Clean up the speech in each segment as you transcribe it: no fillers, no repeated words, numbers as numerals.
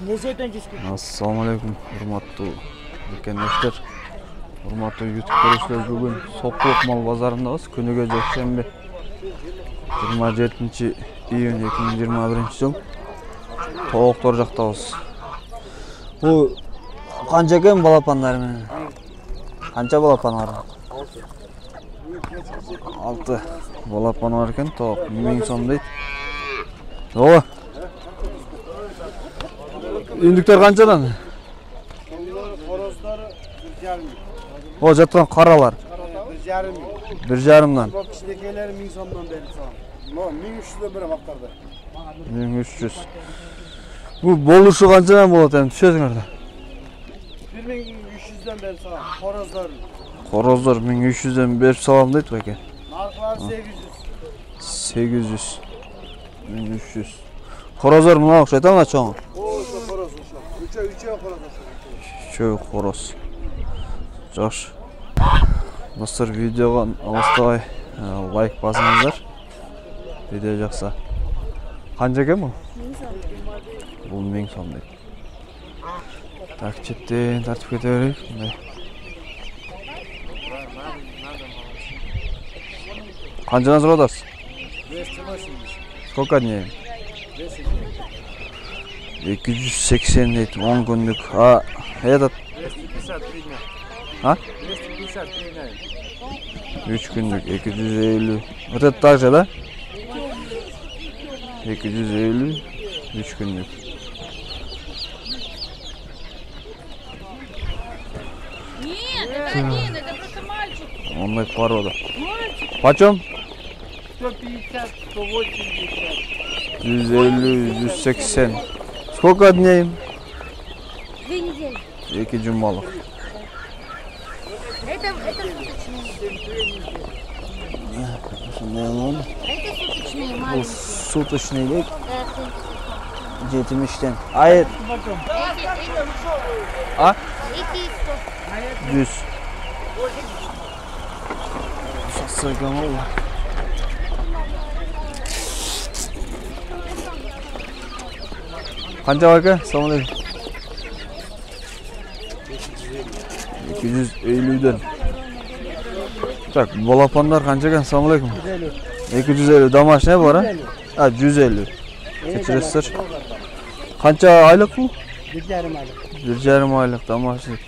Ne şeyden düşkün? Assalamualaikum hurmatlı bekendeshler. Hurmatlı YouTube görüşler, bugün Soqquq mal bazarındayız. Günüge jekşembe 27-iyun 2021-yıl. Tovuqtor jaqtabыз. Bu qancha ekan balapanlar meni? Qancha balapan var? 6 balapan var ekan, tovuq 1000 so'm deydi. To'g'ri. İndikler qanchadan? Horozlar 1,5. O jatgan qaralar 1,5. 1,5dan. Bu kichiklar 1000 so'mdan beri so'm. 1300 dan beri vaqtlarda. 1300. Bu boluşu qanchadan bo'ladi endi tushasinglarda? 1300 dan beri so'm. Horozlar. Horozlar 1300 dan berib salam deydi aka. Narxlar 800. 800. 1300. Horozlar buna o'xshaydi ama cho'ng. O şu horoz şu. 3'e horoz. Şu horoz. Josh. Dostlar, videoga alыстабай лайк басыңыздар. Video жақса. Qancha ekan bu? 1000 so'm. Bu 1000 so'm deydi. Tak, chetdan tartib ketaveraylik. Qanchadan so'radasiz? 580. Сколько дней? 280 deydi, 10 günlük. А этот 253 дня. Ha? 253 дня. 3 günlük 250. Вот это также, да? 250 3 günlük. Нет, это один, это просто мальчик. Onunla poroda. Мальчик. Почем? 150, 180. 150, 180. Сколько дней? 2 недели. 2 cumalık. Это суточные. Şundan oldu. Это суточные Bu маленькие. sutuşneydi. Это 70'ten. Hayır. Ha? эти 100. 100. Satsakam valla. Qancha var aka? Assalomu alaykum. 250'den. Tak, bolapanlar qancha ekan? Assalomu alaykum. 250. Домашний bor ha? Ha, 150. Kechirasiz. Qancha oylik bu? 1,5 aylık. 1,5 oylik домашний.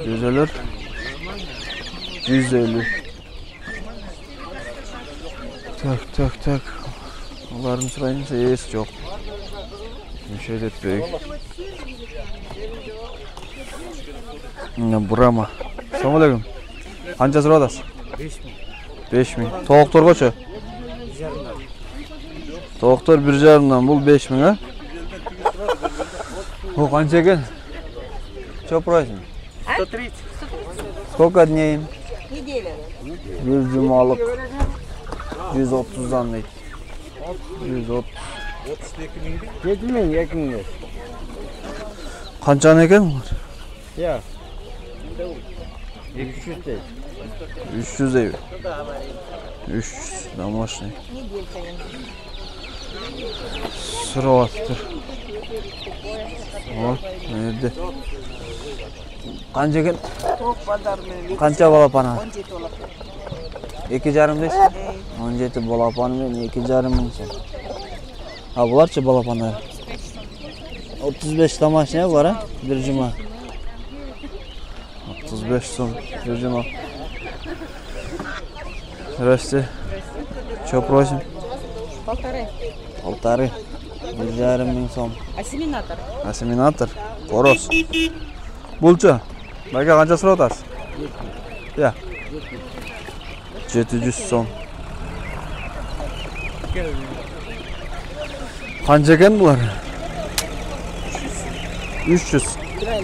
Güzeller. 150. Tak. Onların sırayınca yes yok. Bir şey etmeyek. Brahma. Assalomu alaykum. Qancha so'radasiz? 5000. Tovuqlar qancha? 1,5. Tovuqlar 1,5dan, bu 5000 ha? Bu qancha ekan? Cho'praysiz. 130. Сколько дней? Неделя. Bir cumalık 130'dan deydi. 130. 7000 yakın. Qanchani ekan bunlar? Ya. 300 değil. 300 deydi. 300 домашний. Неделька. Sıravatır. O, nerede? Qancha ekan? Qancha balapan? 17 oldu. 2,5 deysiz? 17 balapan men 2,5 ming so'm. Ha, bularchi balapanlar? 35 домашний var ha? Bir cuma. 35 so'm bir cuma. Здрасте. Что просим? 1,5. 1,5. 1,5 ming so'm. Ассиминатор. Asiminator. Horoz. Bulcha. Baka qancha so'radasiz? Ya. 700 so'm. Qancha ekan bular? 300.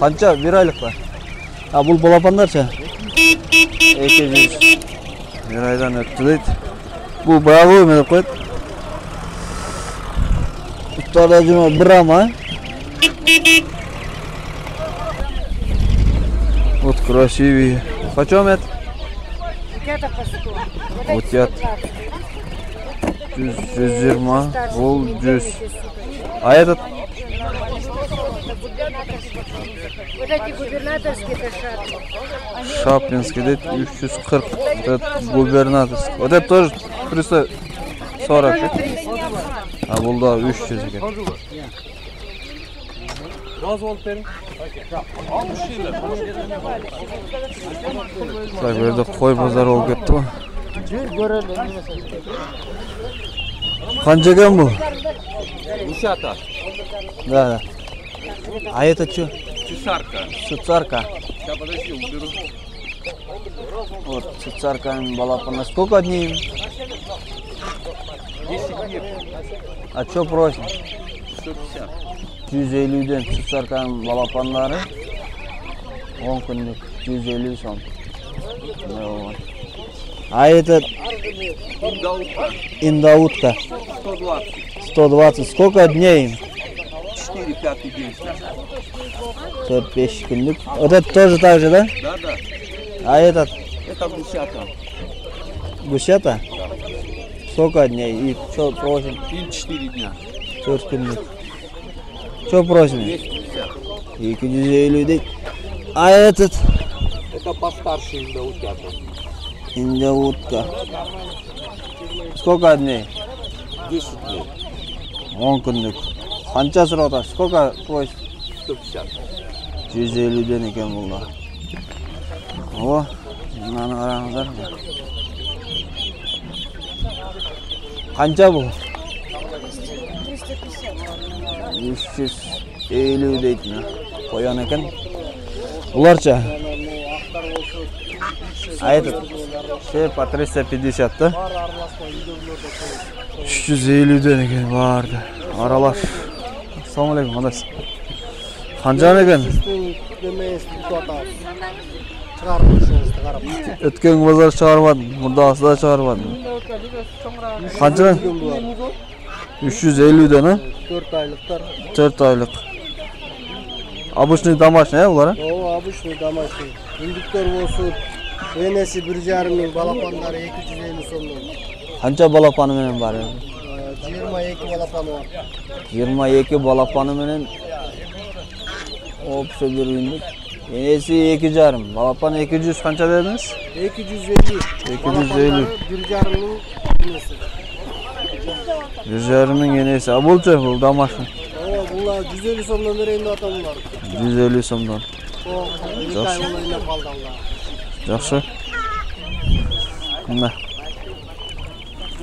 Qancha? 1 oyliklar. Ha, bu bolapanlarcha? 200. 1 oydan o'tdi deydi. Bu boyag'i nima deb qo'ydi? Ustoda juma Brahma. Вот красивые. Почем это? Это по 100. Вот я 120, бұл 100. А этот? Вот эти губернаторские дышат. Шапинский дейді 340. Вот губернаторский. Вот это тоже 340. А бұл да 300 екен. Так, берді қой базар болып кетті ғой. Қанша екен бұл? Гусята. Да. А это что? Цесарка. Цесарка. Сейчас, подожди, уберу. Вот, цесарка балапана. Сколько дней? 10 дней. А что просим? 150. 150'den цесарканың балапандары. 10 күндік 150 сом. А этот Индаутка. индаутка 120. 120. Сколько дней? 4-5 день. 4-5 күндік. Вот это тоже так же, да? Да. А этот Это гусята. гусята? Сколько дней? И что просим? И 4 дня. 4 күндік. Что просим? 250. 250 дейді. А этот Это постарше индаутята. индаутка. Сколько дней? 10 дней. 10 күндік. Қанша сұрады? Сколько просим? 150. 150'den екен бұл да. О, мынаны қараңыздар. Қанша бұл? 350 дейтін. Қоян екен. Бұларша? А этот? Все по 350, да? 350'den екен барды. Аралаш. Ассалаумалейкум, адас. Қанша екен? Өткен базар шығармадым, мұндағысы да шығармадым. Қанша? 350'den, ha? 4 aylıklar. 4 aylık. Обычный домашний, ha bunlar? O обычный домашний. İndikler olsun. Enesi 1,5 min, balapanları 250 sondan. Qancha balapanı menen var? 22 balapanı var. 22 balapanı menen opsa bir günlük. Enesi 2,5. Balapan 200 qancha dediniz? 250. 250. 1,5 min enesi. 1,5 min enesi. A bulça bu домашний. Ama bunlar 150 sondan vereyim de atamlar. 150 somdan. O, bir ay olayına kaldı Allah. Жақсы. Мына.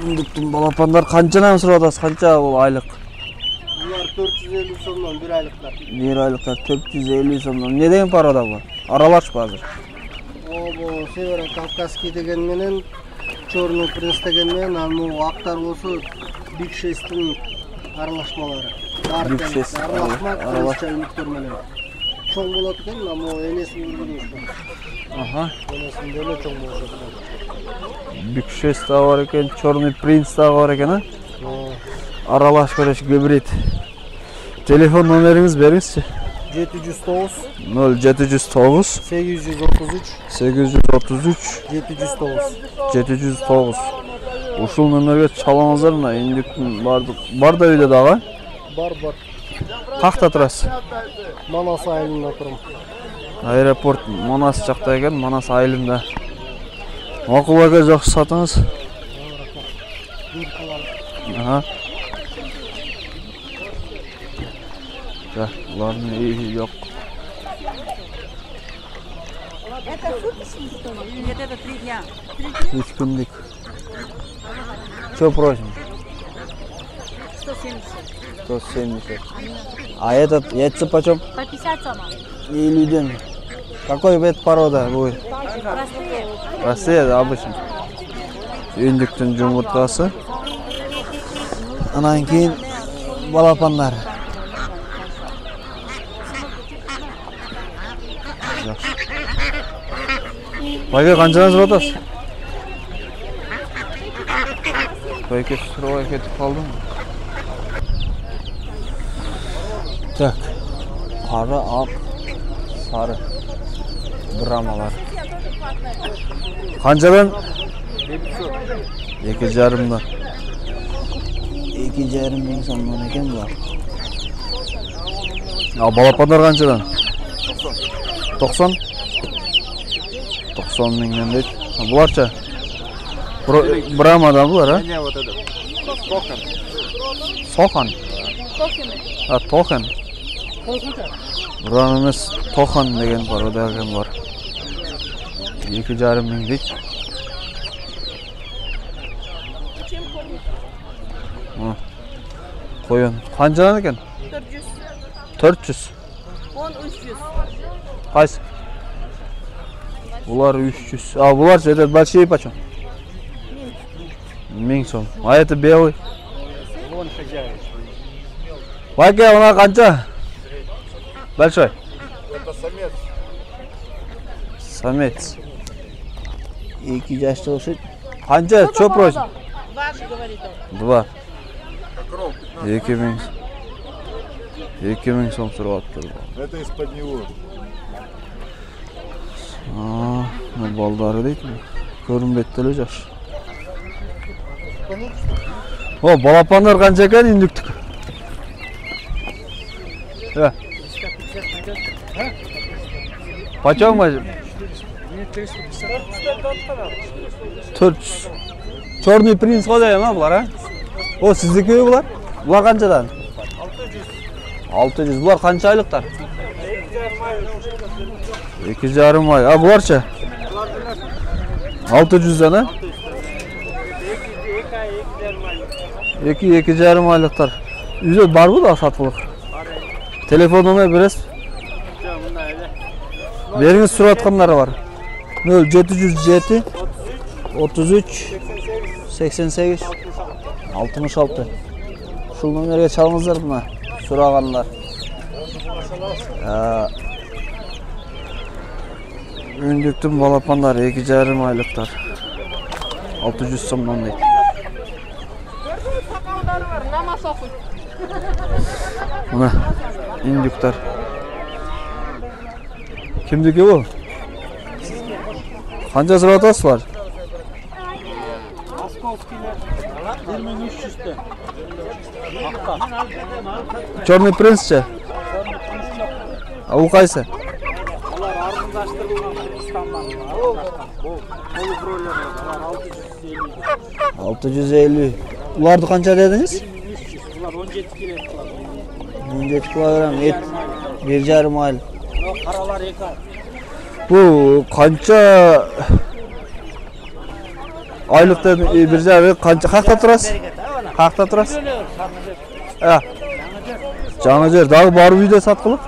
Үндіктің балапандар қаншадан сұрадасыз? Қанша ол айлық? Bunlar 450 sondan 1 aylıklar. 1 айлықтар 450 сомнан. Не деген парада бұл? Аралаш базар. O bu Северо-Кавказский degenmenen, Черный принц degenmenen, ama aktar olsun Big 6'in aralaşmaları. Big 6 Aralaşma, aralaş- kraliçe ümitlermenen. Çoğun болады екен, ama o enesini bilginiz. Аха. Enesini böyle çoğun болады. Big 6 да бар екен, Черный принц да бар екен, а? Аралаш көреш көбірет. Телефон номеріңіз беріңізші. 709 0709 833 833 709. 709. Ушул номерге чалыңыздар мына индиктин бар да үйдө дагы. Бар. Какта турасыз? Манас айылында тұрым. Аэропорт Манас жакта экен, Манас айылында. Макул ака, жакшы сатыңыз. Аха. Да, булардын үйү жок. Это суточный, что ли? Или нет, это 3 дня? 3 күндүк. Что просим? 170. 170. А этот яйца почем? По 50 сама. 50'den. Какой вид порода будет? Простые. Россия, да, обычно. Үндіктің жұмыртқасы. Анан кейін балапандар. Байке қаншадан сұратасыз? Байке сұрамай кетіп қалдым. Так. Қара, ақ, сары. Брамалар. Қаншадан? 2,5'dan. 2,5 min сомнан екен бұлар. Балапандар қаншадан? 90. 90 мыңнан дейді. Бұларша? Брамадан бұлар, а? Не, вот это. Кохан. Сохан. Тохан. Брам емес, Тохан деген бар, одағы бар. 2,5 мың дейді. Қойын. Қаншадан екен? 400. 300. Қайсы? Бұлар 300. А бұлар этот большие почем? 1000 сом. А это белый? Вон хозяин. Вайке, у нас қанша? Большой? Это самец. Самец. 2 жаста ұшыд. Қанша? Что просит? 2 говорит он. 2. 2000. 2000 сом сұрап тұр. Это из-под него. Балдары дейді. Көрінбеттілі жаш. О, балапандар қанша екен индіктік? Почем май? 400. Черный принц қодай ма бұлар, а? О, сіздікі бұлар? Бұлар қаншадан? 600. Бұлар қанша айлықтар? 2,5 ай. А бұларша? 600-дан, а? 2,5 айлықтар. Үйде бар бұл да сатылық? Телефон номер бересіз? Беріңіз сұратқандары бар. 0707 33 88 66. Шул номерге чалыңыздар бұна. Сұрағандар. Үндіктің балапандар 2,5 айлықтар. 600 сомнан дейді. Намаз оқиды. Мына үндіктер. Kimdeki bu? Қанша сұратасыз бар? Московскийлер 1300'те. Черный принцше? А у қайсы? Олар арзандаштырылған Истанбулдан. Полукройлер 650. 650. Бұларды қанша дедіңіз? 1300. Олар 17 кило қылады. 17 килограмм ет. 1,5 айлық. Қаралар 2 ай. Bu қанша айлықта 1,5 қанша қақта тұрасыз? Қақта тұрасыз? Жаңа жер. Дағы бар үйде сатқылық?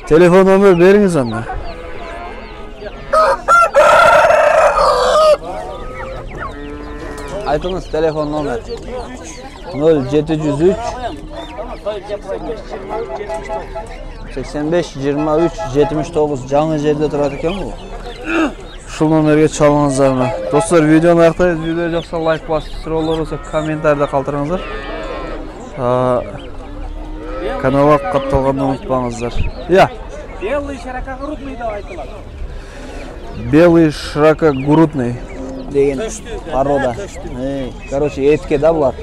Телефон номер беріңіз онда. Айтыңыз телефон номер. 0703 85 23 79. Жаңа жерде тұрады екен бұл. Шул номерге чалыңыздар ма? Достар, видеоны аяқтаймыз. Видео жақса лайк басып, сұраулар болса комментарийда қалдырыңыздар. Каналға қапталғанды ұмытпаңыздар. Я. Белый широкогрудный деп айтылады. Белый широкогрудный деген порода. Короче, етке да бұлар.